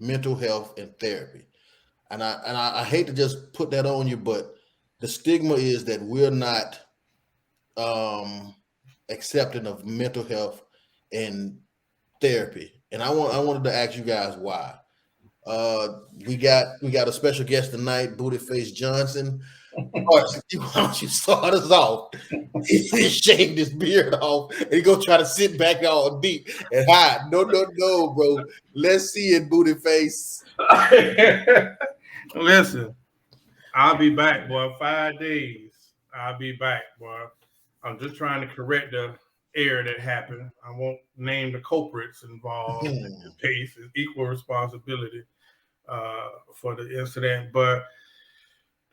mental health and therapy. And I hate to just put that on you, but the stigma is that we're not um, accepting of mental health and therapy. And I wanted to ask you guys why. Uh, we got a special guest tonight, Booty Face Johnson. Why don't you start us off? He shaved his beard off and he gonna try to sit back all deep and hide. No, no, no, bro. Let's see it, Booty Face. Listen, I'll be back, boy. 5 days. I'll be back, boy. I'm just trying to correct the error that happened. I won't name the culprits involved in the case. It's equal responsibility for the incident. But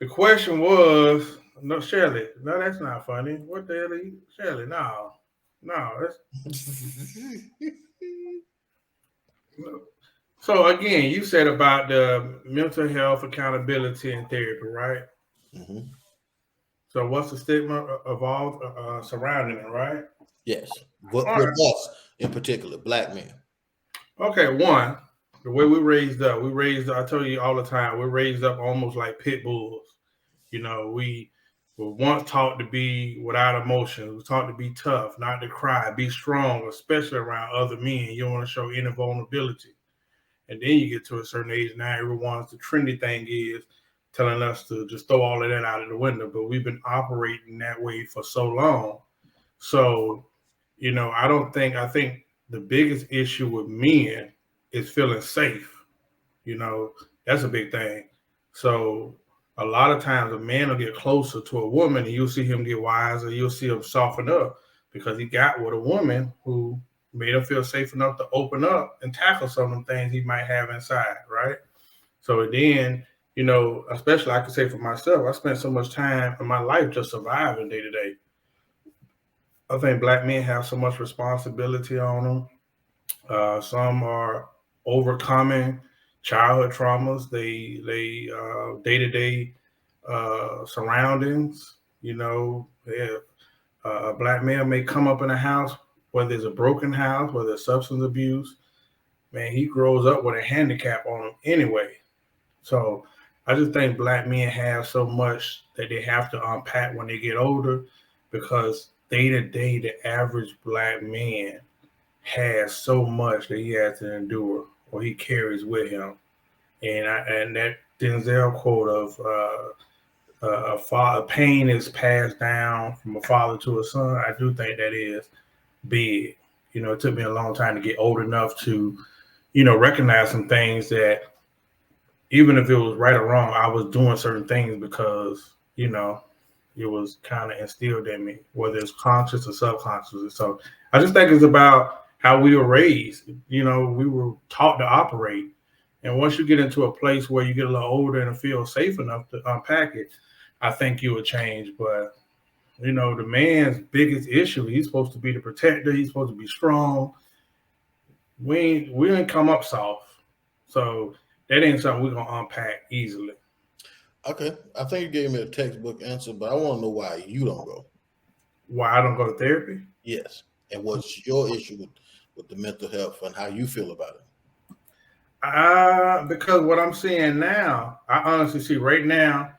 the question was, no, Shirley, no, that's not funny. What the hell are you, Shirley? No, no. No. So again, you said about the mental health accountability and therapy, right? Mhm. So what's the stigma of all surrounding it, right? Yes, All with right. us in particular, black men. Okay, one, the way we raised up, I tell you all the time, we're raised up almost like pit bulls. We were once taught to be without emotions. We're taught to be tough, not to cry, be strong, especially around other men. You don't want to show any vulnerability. And then you get to a certain age now, everyone's the trendy thing is telling us to just throw all of that out of the window. But we've been operating that way for so long. So, I think the biggest issue with men is feeling safe. You know, that's a big thing. So a lot of times a man will get closer to a woman and you'll see him get wiser, you'll see him soften up because he got with a woman who made him feel safe enough to open up and tackle some of the things he might have inside, right? So then, especially I can say for myself, I spent so much time in my life just surviving day to day. I think black men have so much responsibility on them. Some are overcoming childhood traumas. They day to day surroundings. A black male may come up in a house, whether it's a broken house, whether it's substance abuse. Man, he grows up with a handicap on him anyway. So I just think black men have so much that they have to unpack when they get older, because day to day, the average black man has so much that he has to endure or he carries with him. And that Denzel quote of pain is passed down from a father to a son. I do think that is big. It took me a long time to get old enough to recognize some things that even if it was right or wrong, I was doing certain things because it was kind of instilled in me, whether it's conscious or subconscious. So I just think it's about how we were raised. We were taught to operate. And once you get into a place where you get a little older and feel safe enough to unpack it, I think you would change. But, the man's biggest issue, he's supposed to be the protector. He's supposed to be strong. We ain't come up soft. So that ain't something we're going to unpack easily. Okay, I think you gave me a textbook answer, but I want to know why you don't go. Why I don't go to therapy? Yes, and what's your issue with the mental health and how you feel about it? Because what I'm seeing now, I honestly see right now,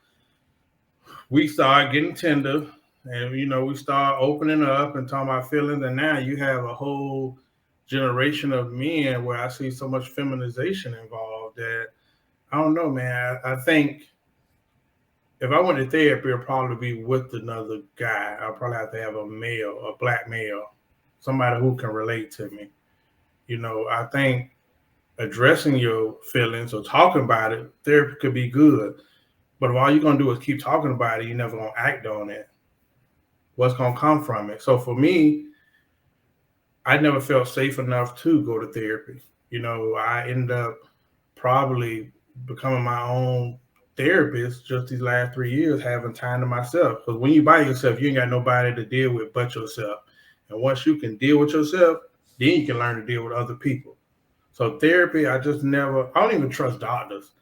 we start getting tender and we start opening up and talking about feelings, and now you have a whole generation of men where I see so much feminization involved that I don't know, man. I think if I went to therapy, it'd probably be with another guy. I'll probably have to have a male, a black male, somebody who can relate to me. I think addressing your feelings or talking about it, therapy could be good. But if all you're gonna do is keep talking about it, you're never gonna act on it. What's gonna come from it? So for me, I never felt safe enough to go to therapy. I ended up probably becoming my own therapist just these last 3 years, having time to myself. Because when you by yourself, you ain't got nobody to deal with but yourself. And once you can deal with yourself, then you can learn to deal with other people. So therapy, I don't even trust doctors.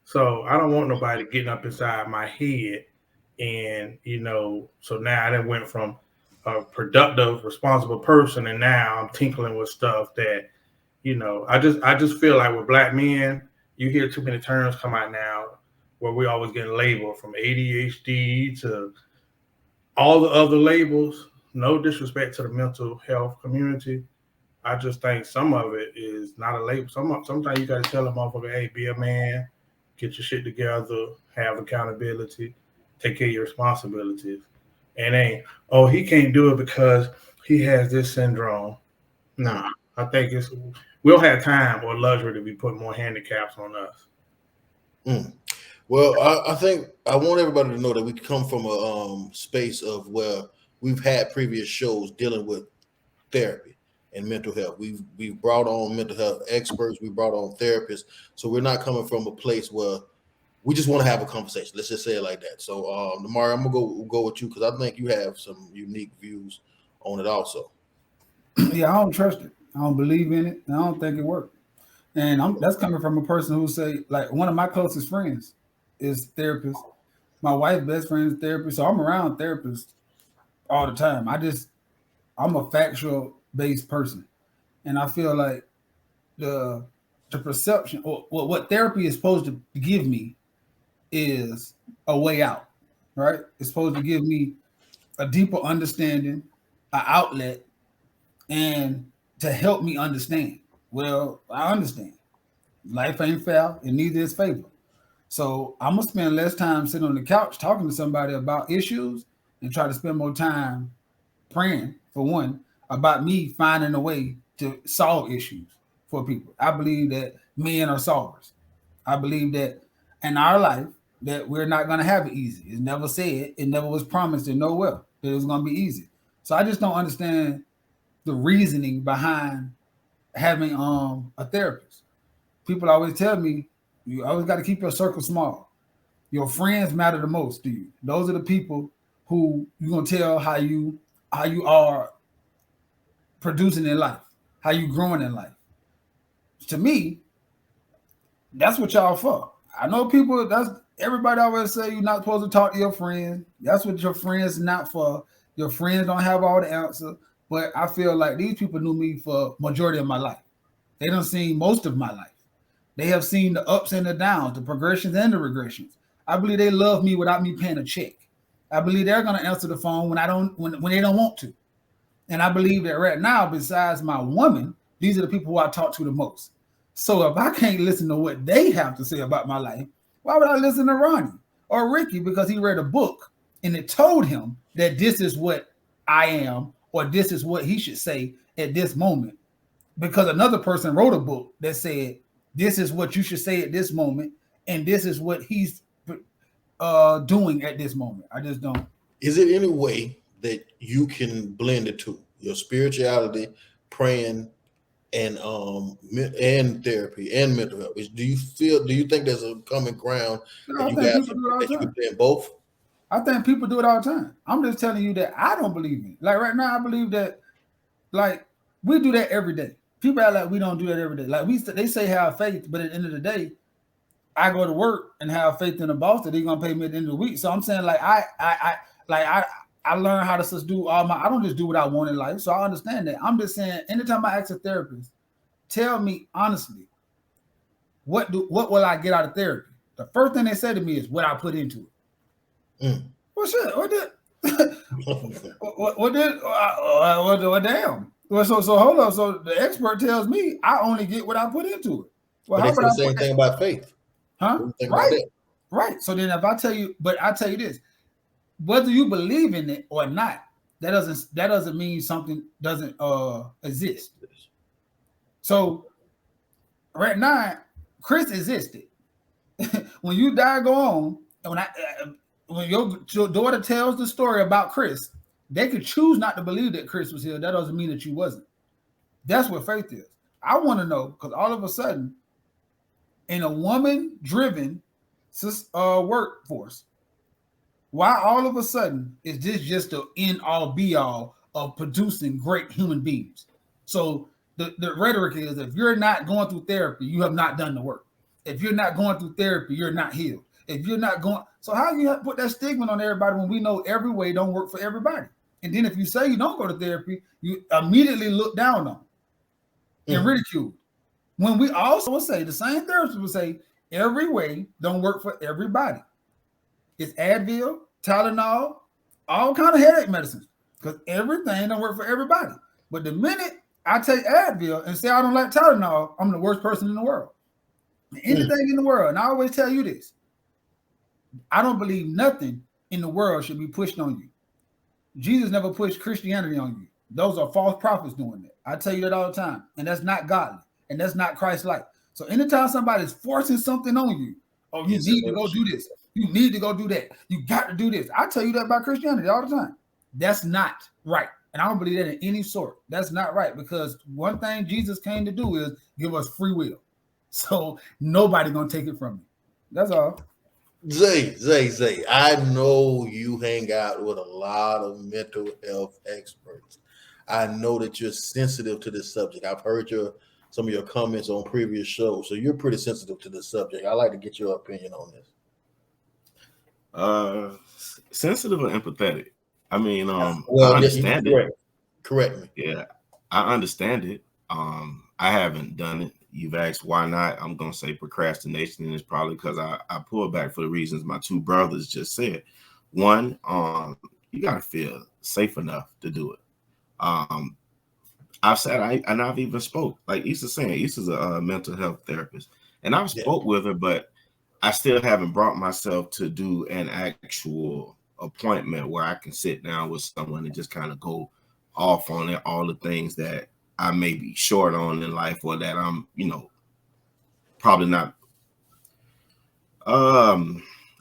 So I don't want nobody getting up inside my head. And, so now I done went from a productive, responsible person, and now I'm tinkling with stuff that I just feel like with black men, you hear too many terms come out now where we always getting labeled from ADHD to all the other labels. No disrespect to the mental health community. I just think some of it is not a label. Sometimes you got to tell a motherfucker, hey, be a man, get your shit together, have accountability, take care of your responsibilities. And ain't, oh, he can't do it because he has this syndrome. Nah, I think we'll have time or luxury to be putting more handicaps on us. Well, I think I want everybody to know that we come from a space of where we've had previous shows dealing with therapy and mental health. We've brought on mental health experts, we brought on therapists, so we're not coming from a place where we just want to have a conversation. Let's just say it like that. So, Namari, I'm gonna go with you because I think you have some unique views on it also. Yeah, I don't trust it. I don't believe in it. And I don't think it works. And that's coming from a person who say, like, one of my closest friends is therapist. My wife's best friend is therapist. So I'm around therapists all the time. I'm a factual based person. And I feel like the perception or what therapy is supposed to give me is a way out, right? It's supposed to give me a deeper understanding, an outlet, and to help me understand. Well, I understand. Life ain't fair, and neither is favor. So I'm gonna spend less time sitting on the couch talking to somebody about issues and try to spend more time praying, for one, about me finding a way to solve issues for people. I believe that men are solvers. I believe that in our life that we're not gonna have it easy. It's never said, it never was promised in nowhere that it was gonna be easy. So I just don't understand the reasoning behind having a therapist. People always tell me you always got to keep your circle small. Your friends matter the most to you. Those are the people who you're gonna tell how you are producing in life, how you growing in life. To me, that's what y'all for. I know people. That's everybody always say you're not supposed to talk to your friends. That's what your friends not for. Your friends don't have all the answers. But I feel like these people knew me for majority of my life. They don't see most of my life. They have seen the ups and the downs, the progressions and the regressions. I believe they love me without me paying a check. I believe they're gonna answer the phone when they don't want to. And I believe that right now, besides my woman, these are the people who I talk to the most. So if I can't listen to what they have to say about my life, why would I listen to Ronnie or Ricky? Because he read a book and it told him that this is what I am, or this is what he should say at this moment. Because another person wrote a book that said, this is what you should say at this moment, and this is what he's doing at this moment. I just don't. Is it any way that you can blend the two, your spirituality, praying, and therapy and mental health? Do you think there's a common ground that you guys that you can blend both? I think people do it all the time. I'm just telling you that I don't believe it. Like right now, I believe that, like, we do that every day. People act like we don't do that every day. Like they say have faith, but at the end of the day, I go to work and have faith in the boss that they're gonna pay me at the end of the week. So I'm saying, like, I learn how to just do all my. I don't just do what I want in life. So I understand that. I'm just saying, anytime I ask a therapist, tell me honestly, what will I get out of therapy? The first thing they say to me is what I put into it. Well, shit, what did? What damn? Well, so hold on. So the expert tells me I only get what I put into it. Well, but they say the same thing about faith, huh? Right. So then, if I tell you, but I tell you this, whether you believe in it or not, that doesn't mean something doesn't exist. So right now, Chris existed. When you die, go on. And when your daughter tells the story about Chris, they could choose not to believe that Chris was here. That doesn't mean that you wasn't. That's what faith is. I want to know, because all of a sudden, in a woman-driven workforce, why all of a sudden is this just the end-all, be-all of producing great human beings? So the rhetoric is, if you're not going through therapy, you have not done the work. If you're not going through therapy, you're not healed. If you're not going, so how do you put that stigma on everybody when we know every way don't work for everybody? And then if you say you don't go to therapy, you immediately look down on and ridiculed. When we also will say, the same therapist will say, every way don't work for everybody. It's Advil, Tylenol, all kind of headache medicines, because everything don't work for everybody. But the minute I take Advil and say I don't like Tylenol, I'm the worst person in the world. Anything in the world. And I always tell you this. I don't believe nothing in the world should be pushed on you. Jesus never pushed Christianity on you. Those are false prophets doing that. I tell you that all the time. And that's not godly. And that's not Christ-like. So anytime somebody's forcing something on you, oh, you need to go do this. You need to go do that. You got to do this. I tell you that about Christianity all the time. That's not right. And I don't believe that in any sort. That's not right, because one thing Jesus came to do is give us free will. So nobody gonna take it from me. That's all. Zay, I know you hang out with a lot of mental health experts. I know that you're sensitive to this subject. I've heard some of your comments on previous shows, so you're pretty sensitive to this subject. I'd like to get your opinion on this. Sensitive or empathetic? I mean, I understand it. Correct me. Yeah, I understand it. I haven't done it. You've asked why not. I'm going to say procrastination, and it's probably because I pull back for the reasons my two brothers just said. One, you got to feel safe enough to do it. I've said, and I've even spoke, like Issa's saying, Issa's a mental health therapist, and I've spoke with her, but I still haven't brought myself to do an actual appointment where I can sit down with someone and just kind of go off on it, all the things that I may be short on in life, or that I'm, probably not, I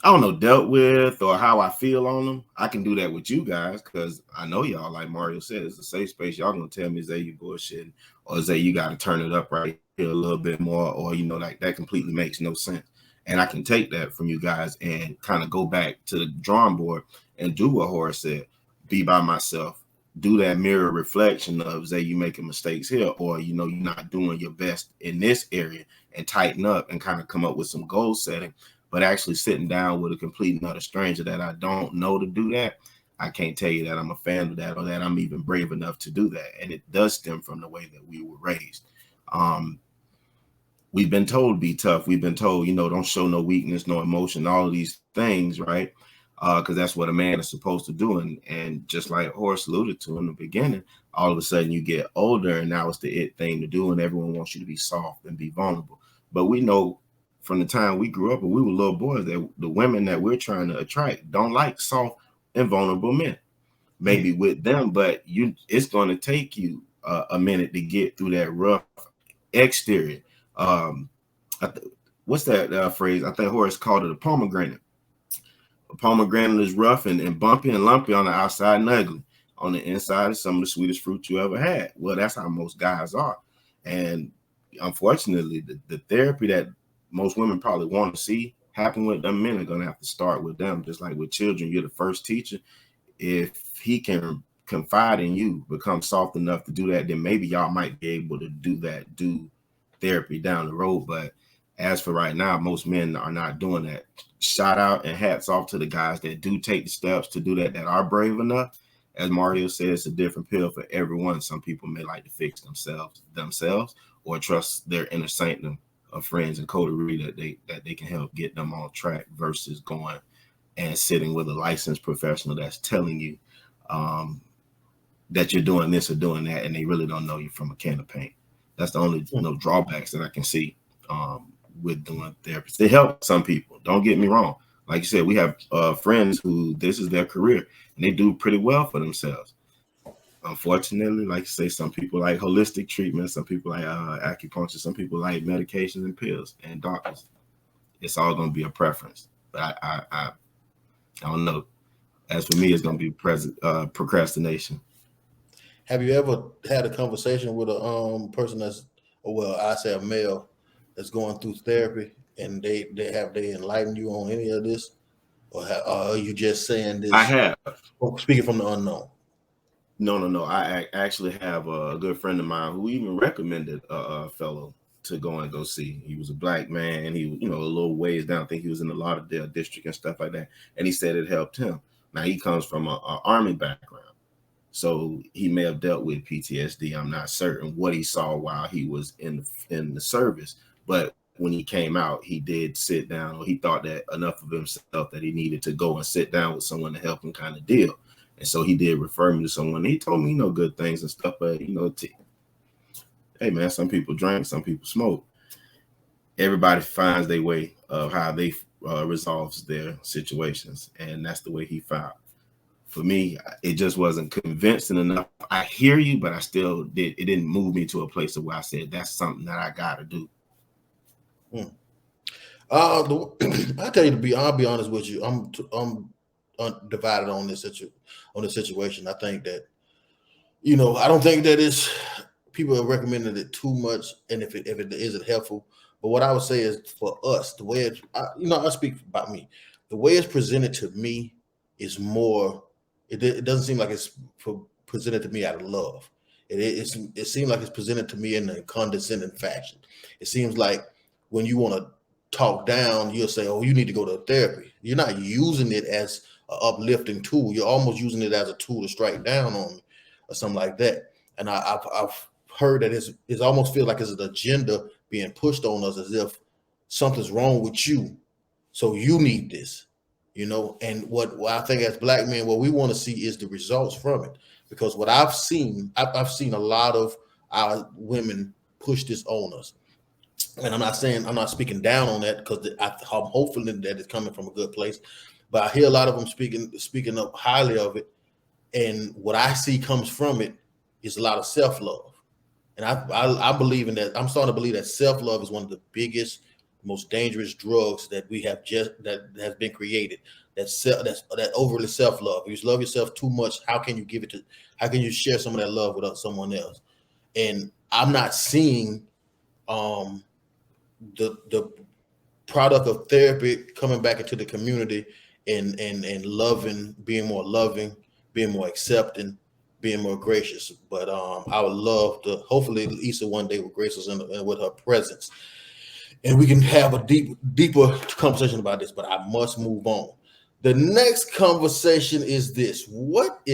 don't know, dealt with, or how I feel on them. I can do that with you guys, because I know y'all, like Mario said, it's a safe space. Y'all gonna tell me, Zay, you bullshitting, or Zay, you got to turn it up right here a little bit more, or, like that completely makes no sense. And I can take that from you guys and kind of go back to the drawing board and do what Horace said, be by myself. Do that mirror reflection of, say, you making mistakes here, or you're not doing your best in this area, and tighten up and kind of come up with some goal setting. But actually sitting down with a complete another stranger that I don't know to do that, I can't tell you that I'm a fan of that, or that I'm even brave enough to do that. And it does stem from the way that we were raised. We've been told to be tough. We've been told, don't show no weakness, no emotion, all of these things, right? Because that's what a man is supposed to do. And just like Horace alluded to in the beginning, all of a sudden you get older, and now it's the it thing to do, and everyone wants you to be soft and be vulnerable. But we know from the time we grew up and we were little boys that the women that we're trying to attract don't like soft and vulnerable men. Maybe with them, but it's going to take you a minute to get through that rough exterior. What's that phrase? I think Horace called it a pomegranate. A pomegranate is rough and bumpy and lumpy on the outside and ugly. On the inside is some of the sweetest fruit you ever had. Well, that's how most guys are. And unfortunately, the therapy that most women probably want to see happen with them men are going to have to start with them. Just like with children, you're the first teacher. If he can confide in you, become soft enough to do that, then maybe y'all might be able to do therapy down the road. But as for right now, most men are not doing that. Shout out and hats off to the guys that do take the steps to do that are brave enough. As Mario said, it's a different pill for everyone. Some people may like to fix themselves, or trust their inner sanctum of friends and coterie that they can help get them on track, versus going and sitting with a licensed professional that's telling you that you're doing this or doing that, and they really don't know you from a can of paint. That's the only drawbacks that I can see with doing therapy. They help some people. Don't get me wrong. Like you said, we have friends who this is their career, and they do pretty well for themselves. Unfortunately, like you say, some people like holistic treatment, some people like acupuncture, some people like medications and pills and doctors. It's all going to be a preference. But I don't know. As for me, it's going to be procrastination. Have you ever had a conversation with a person that's, I say a male that's going through therapy, and they enlightened you on any of this, or are you just saying this? I have. Speaking from the unknown. No. I actually have a good friend of mine who even recommended a fellow to go see. He was a black man. He, a little ways down. I think he was in the Lauderdale district and stuff like that. And he said it helped him. Now he comes from an army background. So he may have dealt with PTSD. I'm not certain what he saw while he was in the service, but when he came out, he did sit down, or he thought that enough of himself that he needed to go and sit down with someone to help him kind of deal. And so he did refer me to someone. He told me, good things and stuff, but hey man, some people drink, some people smoke. Everybody finds their way of how they resolves their situations, and that's the way he found. For me, it just wasn't convincing enough. I hear you, but it didn't move me to a place of where I said that's something that I gotta do. I'll tell you I'll be honest with you. I'm divided on this situation. I think that, I don't think that people have recommended it too much, and if it isn't helpful. But what I would say is, for us, the way I speak about me, the way it's presented to me is more. It doesn't seem like it's presented to me out of love. It seems like it's presented to me in a condescending fashion. It seems like when you want to talk down, you'll say, "Oh, you need to go to therapy." You're not using it as an uplifting tool. You're almost using it as a tool to strike down on me or something like that. And I've heard that it almost feels like it's an agenda being pushed on us, as if something's wrong with you, so you need this. And what I think as Black men, what we want to see is the results from it. Because what I've seen a lot of our women push this on us. And I'm not speaking down on that, because I'm hopeful that it's coming from a good place. But I hear a lot of them speaking up highly of it. And what I see comes from it is a lot of self-love. And I believe in that. I'm starting to believe that self-love is one of the biggest, most dangerous drugs that that has been created. That overly self-love. If you love yourself too much, how can you share some of that love with someone else? And I'm not seeing the product of therapy coming back into the community and loving, being more loving, being more accepting, being more gracious. But I would love to, hopefully Issa one day will grace us with her presence, and we can have a deeper conversation about this. But I must move on. The next conversation is this: what is